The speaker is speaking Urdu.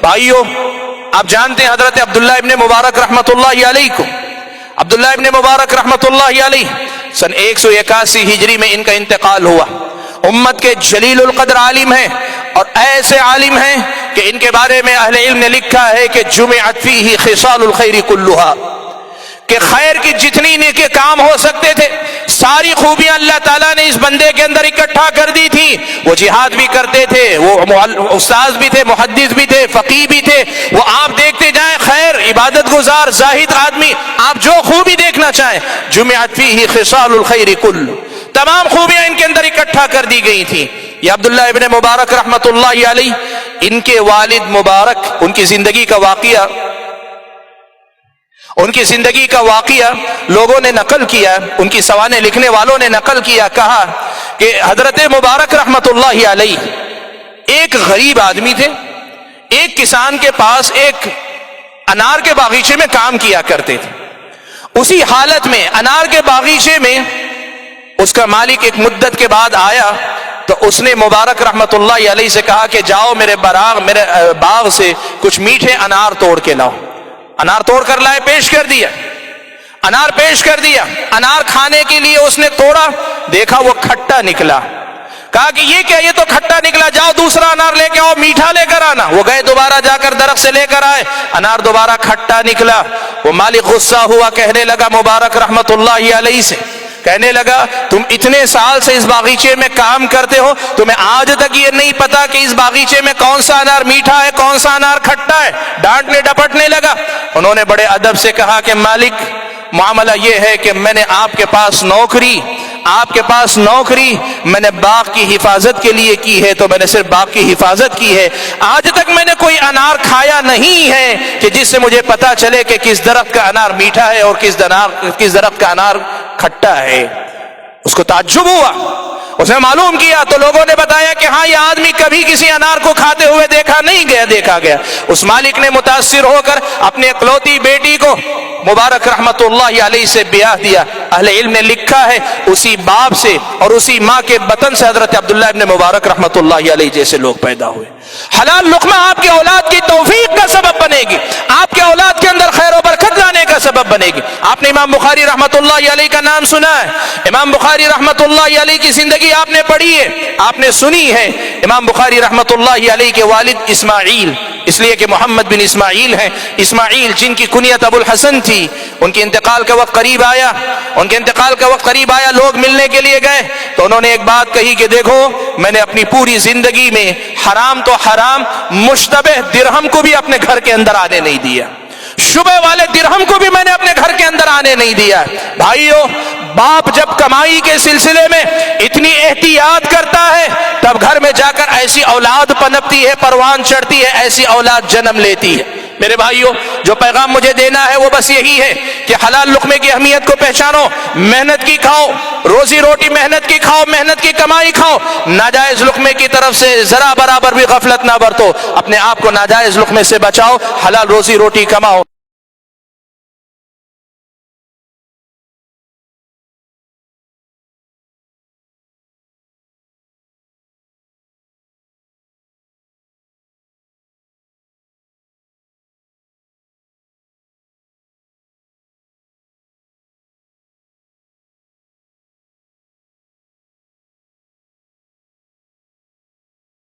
بھائیو آپ جانتے ہیں حضرت عبداللہ ابن مبارک رحمۃ اللہ علیہ کو، عبداللہ ابن مبارک رحمۃ اللہ علیہ سن 181 ہجری میں ان کا انتقال ہوا۔ امت کے جلیل القدر عالم ہیں، اور ایسے عالم ہیں کہ ان کے بارے میں اہل علم نے لکھا ہے کہ جمعت فیہ خصال الخیر کلھا، کہ خیر کی جتنی نیک کام ہو سکتے تھے ساری خوبیاں اللہ تعالیٰ نے اس بندے کے اندر اکٹھا کر دی تھی۔ وہ جہاد بھی کرتے تھے، وہ استاذ بھی تھے، محدث بھی تھے، فقیہ بھی تھے، وہ آپ دیکھتے جائیں خیر، عبادت گزار، زاہد آدمی، آپ جو خوبی دیکھنا چاہیں، جمعت فیہ خصال الخیر کل، تمام خوبیاں ان کے اندر اکٹھا کر دی گئی تھیں۔ یہ عبداللہ ابن مبارک رحمۃ اللہ علیہ، ان کے والد مبارک، ان کی زندگی کا واقعہ لوگوں نے نقل کیا، ان کی سوانح لکھنے والوں نے نقل کیا، کہا کہ حضرت مبارک رحمۃ اللہ علیہ ایک غریب آدمی تھے، ایک کسان کے پاس ایک انار کے باغیچے میں کام کیا کرتے تھے۔ اسی حالت میں انار کے باغیچے میں اس کا مالک ایک مدت کے بعد آیا تو اس نے مبارک رحمۃ اللہ علیہ سے کہا کہ جاؤ میرے باغ سے کچھ میٹھے انار توڑ کے لاؤ۔ انار توڑ کر لائے، پیش کر دیا، انار پیش کر دیا، انار کھانے کے لیے اس نے توڑا، دیکھا وہ کھٹا نکلا، کہا کہ یہ کیا، یہ تو کھٹا نکلا، جاؤ دوسرا انار لے کے آؤ، میٹھا لے کر آنا۔ وہ گئے، دوبارہ جا کر درخت سے لے کر آئے، انار دوبارہ کھٹا نکلا۔ وہ مالک غصہ ہوا، کہنے لگا مبارک رحمۃ اللہ علیہ سے، کہنے لگا تم اتنے سال سے اس باغیچے میں کام کرتے ہو، تمہیں آج تک یہ نہیں پتا کہ اس باغیچے میں کون سا انار میٹھا ہے، کون سا انار کھٹا ہے؟ ڈانٹنے ڈپٹنے لگا۔ انہوں نے بڑے ادب سے کہا کہ مالک، معاملہ یہ ہے کہ میں نے آپ کے پاس نوکری میں نے باغ کی حفاظت کے لیے کی ہے، تو میں نے صرف باغ کی حفاظت کی ہے، آج تک میں نے کوئی انار کھایا نہیں ہے کہ جس سے مجھے پتا چلے کہ کس درخت کا انار میٹھا ہے اور کس درخت کا انار کھٹا ہے۔ اس کو تعجب ہوا، اس نے معلوم کیا تو لوگوں نے بتایا کہ ہاں یہ آدمی کبھی کسی انار کو کھاتے ہوئے دیکھا گیا۔ اس مالک نے متاثر ہو کر اپنے اکلوتی بیٹی کو مبارک رحمت اللہ علیہ سے بیاہ دیا۔ اہل علم نے لکھا ہے اسی باپ سے اور اسی ماں کے بطن سے حضرت عبداللہ ابن مبارک رحمت اللہ علیہ جیسے لوگ پیدا ہوئے۔ حلال لقمہ آپ کی اولاد کی توفیق کا سبب بنے گی، آپ کے اولاد کے اندر خیر و برکت لانے کا سبب بنے گی۔ آپ نے امام بخاری رحمت اللہ علیہ کا نام سنا ہے، امام بخاری رحمت اللہ علیہ کی زندگی آپ نے پڑھی ہے، آپ نے سنی ہے۔ امام بخاری رحمت اللہ علیہ کے والد اسماعیل، اس لیے کہ محمد بن اسماعیل ہیں، اسماعیل جن کی کنیت ابو الحسن تھی، ان کے انتقال کا وقت قریب آیا، لوگ ملنے کے لیے گئے تو انہوں نے ایک بات کہی کہ دیکھو میں نے اپنی پوری زندگی میں حرام تو حرام، مشتبہ درہم کو بھی اپنے گھر کے اندر آنے نہیں دیا، شبہ والے درہم کو بھی میں نے اپنے گھر کے اندر آنے نہیں دیا۔ بھائیو، باپ جب کمائی کے سلسلے میں اتنی احتیاط کرتا ہے تب گھر میں جا کر ایسی اولاد پنپتی ہے، پروان چڑھتی ہے، ایسی اولاد جنم لیتی ہے۔ میرے بھائیو، جو پیغام مجھے دینا ہے وہ بس یہی ہے کہ حلال لقمے کی اہمیت کو پہچانو، محنت کی کھاؤ، روزی روٹی محنت کی کھاؤ، محنت کی کمائی کھاؤ، ناجائز لقمے کی طرف سے ذرا برابر بھی غفلت نہ برتو، اپنے آپ کو ناجائز لقمے سے بچاؤ، حلال روزی روٹی کماؤ۔